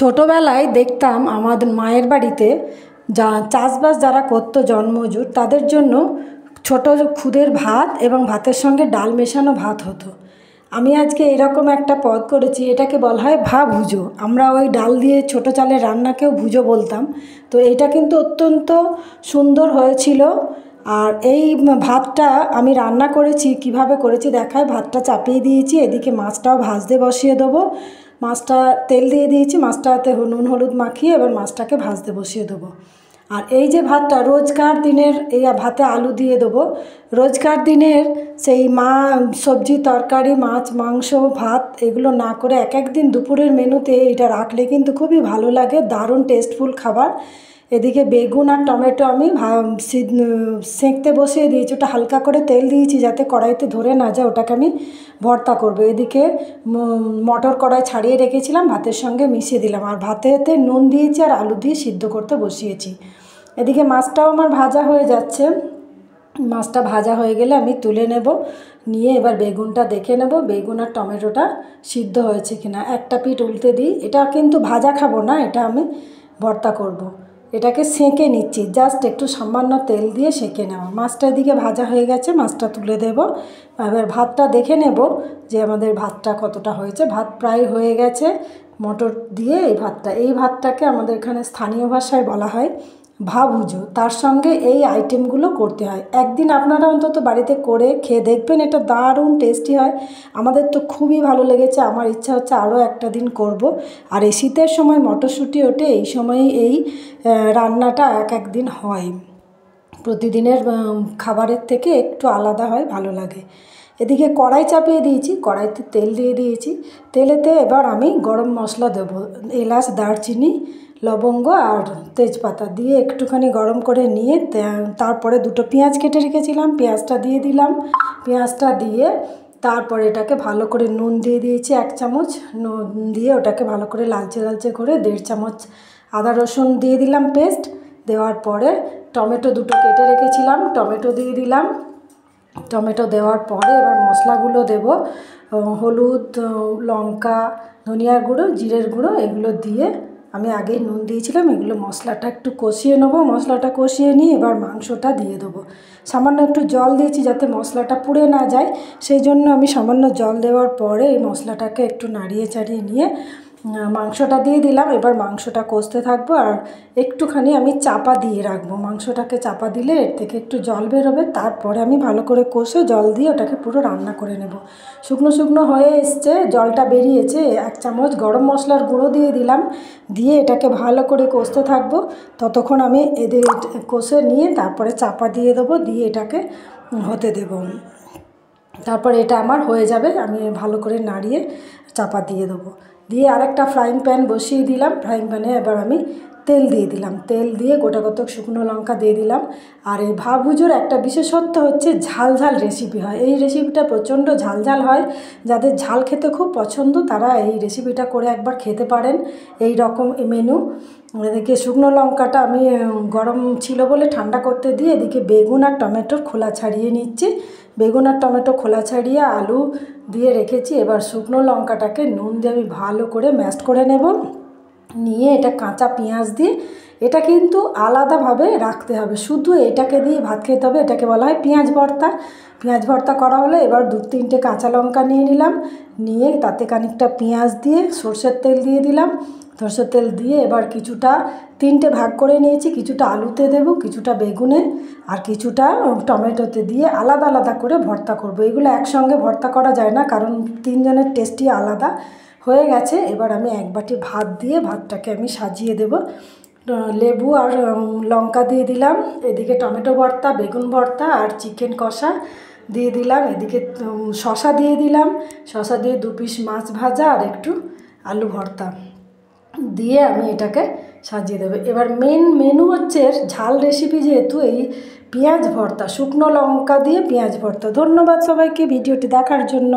ছোটোবেলায় দেখতাম আমাদের মায়ের বাড়িতে যা চাষবাস যারা করতো জন্মজুর তাদের জন্য ছোটো খুদের ভাত এবং ভাতের সঙ্গে ডাল মেশানো ভাত হতো। আমি আজকে এরকম একটা পদ করেছি, এটাকে বলা হয় ভুজো। আমরা ওই ডাল দিয়ে ছোটো চালের রান্নাকেও ভুজো বলতাম। তো এটা কিন্তু অত্যন্ত সুন্দর হয়েছিল। আর এই ভাতটা আমি রান্না করেছি, কিভাবে করেছি দেখায়। ভাতটা চাপিয়ে দিয়েছি, এদিকে মাছটাও ভাজতে বসিয়ে দেবো। মাছটা তেল দিয়ে দিয়েছি, মাছটাতে নুন হলুদ মাখিয়ে এবার মাছটাকে ভাজতে বসিয়ে দেবো। আর এই যে ভাতটা রোজকার দিনের, এই ভাতে আলু দিয়ে দেবো। রোজকার দিনের সেই সবজি তরকারি মাছ মাংস ভাত এগুলো না করে এক এক দিন দুপুরের মেনুতে এটা রাখলে কিন্তু খুবই ভালো লাগে, দারুণ টেস্টফুল খাবার। এদিকে বেগুন আর টমেটো আমি সেঁকতে বসিয়ে দিয়েছি, ওটা হালকা করে তেল দিয়েছি যাতে কড়াইতে ধরে না যায়, ওটাকে আমি ভর্তা করবো। এদিকে মটর কড়াই ছাড়িয়ে রেখেছিলাম, ভাতের সঙ্গে মিশিয়ে দিলাম আর ভাতেতে নুন দিয়েছি আর আলু দিয়ে সিদ্ধ করতে বসিয়েছি। এদিকে মাছটাও আমার ভাজা হয়ে যাচ্ছে। মাছটা ভাজা হয়ে গেলে আমি তুলে নেব, নিয়ে এবার বেগুনটা দেখে নেব বেগুন আর টমেটোটা সিদ্ধ হয়েছে কিনা। একটা পিঠ উল্টে দিই, এটা কিন্তু ভাজা খাবো না, এটা আমি ভর্তা করব। এটাকে সেঁকে নিচ্ছি, জাস্ট একটু সামান্য তেল দিয়ে সেঁকে নেওয়া। মাছটা এদিকে ভাজা হয়ে গেছে, মাছটা তুলে দেব। এবার ভাতটা দেখে নেব যে আমাদের ভাতটা কতটা হয়েছে। ভাত প্রায় হয়ে গেছে মটর দিয়ে। এই ভাতটাকে আমাদের এখানে স্থানীয় ভাষায় বলা হয় ভুজো। তার সঙ্গে এই আইটেমগুলো করতে হয়। একদিন আপনারা অন্তত বাড়িতে করে খেয়ে দেখবেন, এটা দারুণ টেস্টি হয়। আমাদের তো খুবই ভালো লেগেছে, আমার ইচ্ছা হচ্ছে আরও একটা দিন করব। আর এই শীতের সময় মটরশুঁটি ওঠে, এই সময়ই এই রান্নাটা এক একদিন হয়। প্রতিদিনের খাবারের থেকে একটু আলাদা হয়, ভালো লাগে। এদিকে কড়াই চাপিয়ে দিয়েছি, কড়াইতে তেল দিয়ে দিয়েছি। তেলেতে এবার আমি গরম মশলা দেবো, এলাচ দারচিনি লবঙ্গ আর তেজপাতা দিয়ে একটুখানি গরম করে নিয়ে তারপরে দুটো পেঁয়াজ কেটে রেখেছিলাম, পেঁয়াজটা দিয়ে দিলাম। পেঁয়াজটা দিয়ে তারপরে এটাকে ভালো করে নুন দিয়ে দিয়েছি 1 চামচ, নুন দিয়ে ওটাকে ভালো করে লালচে লালচে করে 1.5 চামচ আদা রসুন দিয়ে দিলাম পেস্ট। দেওয়ার পরে টমেটো দুটো কেটে রেখেছিলাম, টমেটো দিয়ে দিলাম। টমেটো দেওয়ার পরে এবার মশলাগুলো দেব, হলুদ লঙ্কা ধনিয়ার গুঁড়ো জিরের গুঁড়ো এগুলো দিয়ে আমি আগেই নুন দিয়েছিলাম। এগুলো মশলাটা একটু কষিয়ে নেবো, মশলাটা কষিয়ে নিয়ে এবার মাংসটা দিয়ে দেবো। সামান্য একটু জল দিয়েছি যাতে মশলাটা পুড়ে না যায়, সেই জন্য আমি সামান্য জল দেওয়ার পরে এই মশলাটাকে একটু নাড়িয়ে চাড়িয়ে নিয়ে মাংসটা দিয়ে দিলাম। এবার মাংসটা কষতে থাকবো আর একটুখানি আমি চাপা দিয়ে রাখবো। মাংসটাকে চাপা দিলে এর থেকে একটু জল বেরোবে, তারপরে আমি ভালো করে কষে জল দিয়ে ওটাকে পুরো রান্না করে নেব। শুকনো শুকনো হয়ে এসছে, জলটা বেরিয়েছে, 1 চামচ গরম মশলার গুঁড়ো দিয়ে দিলাম। দিয়ে এটাকে ভালো করে কষতে থাকবো। ততক্ষণ আমি এদের কষে নিয়ে তারপরে চাপা দিয়ে দেবো, দিয়ে এটাকে হতে দেব। তারপর এটা আমার হয়ে যাবে, আমি ভালো করে নাড়িয়ে চাপা দিয়ে দেবো। দিয়ে আরেকটা ফ্রাইং প্যান বসিয়ে দিলাম, ফ্রাইং প্যানে এবার আমি তেল দিয়ে দিলাম, তেল দিয়ে গোটা কতক শুকনো লঙ্কা দিয়ে দিলাম। আর এই ভুজোর একটা বিশেষত্ব হচ্ছে ঝাল ঝাল রেসিপি হয়, এই রেসিপিটা প্রচণ্ড ঝাল ঝাল হয়। যাদের ঝাল খেতে খুব পছন্দ তারা এই রেসিপিটা করে একবার খেতে পারেন। এই রকম মেনু। এদিকে শুকনো লঙ্কাটা আমি গরম ছিল বলে ঠান্ডা করতে দিয়ে এদিকে বেগুন আর টমেটোর খোলা ছাড়িয়ে নিচ্ছি। বেগুন আর টমেটো খোলা ছাড়িয়ে আলু দিয়ে রেখেছি। এবার শুকনো লঙ্কাটাকে নুন দিয়ে আমি ভালো করে ম্যাশ করে নেব, নিয়ে এটা কাঁচা পেঁয়াজ দিয়ে এটা কিন্তু আলাদাভাবে রাখতে হবে, শুধু এটাকে দিয়ে ভাত খেতে হবে। এটাকে বলা হয় পেঁয়াজ ভর্তা। পেঁয়াজ ভর্তা করা হলে এবার 2-3টে কাঁচা লঙ্কা নিয়ে নিলাম, নিয়ে তাতে খানিকটা পেঁয়াজ দিয়ে সরষের তেল দিয়ে দিলাম। সরষের তেল দিয়ে এবার কিছুটা 3টে ভাগ করে নিয়েছি, কিছুটা আলুতে দেব, কিছুটা বেগুনে আর কিছুটা টমেটোতে দিয়ে আলাদা আলাদা করে ভর্তা করব। এগুলো একসঙ্গে ভর্তা করা যায় না, কারণ 3 জনের টেস্টই আলাদা। হয়ে গেছে, এবার আমি 1 বাটি ভাত দিয়ে ভাতটাকে আমি সাজিয়ে দেব। লেবু আর লঙ্কা দিয়ে দিলাম, এদিকে টমেটো ভর্তা বেগুন ভর্তা আর চিকেন কষা দিয়ে দিলাম, এদিকে শশা দিয়ে দিলাম, শশা দিয়ে 2 পিস মাছ ভাজা আর একটু আলু ভর্তা দিয়ে আমি এটাকে সাজিয়ে দেবো। এবার মেনু হচ্ছে ঝাল রেসিপি, যেহেতু এই পেঁয়াজ ভর্তা, শুকনো লঙ্কা দিয়ে পেঁয়াজ ভর্তা। ধন্যবাদ সবাইকে ভিডিওটি দেখার জন্য।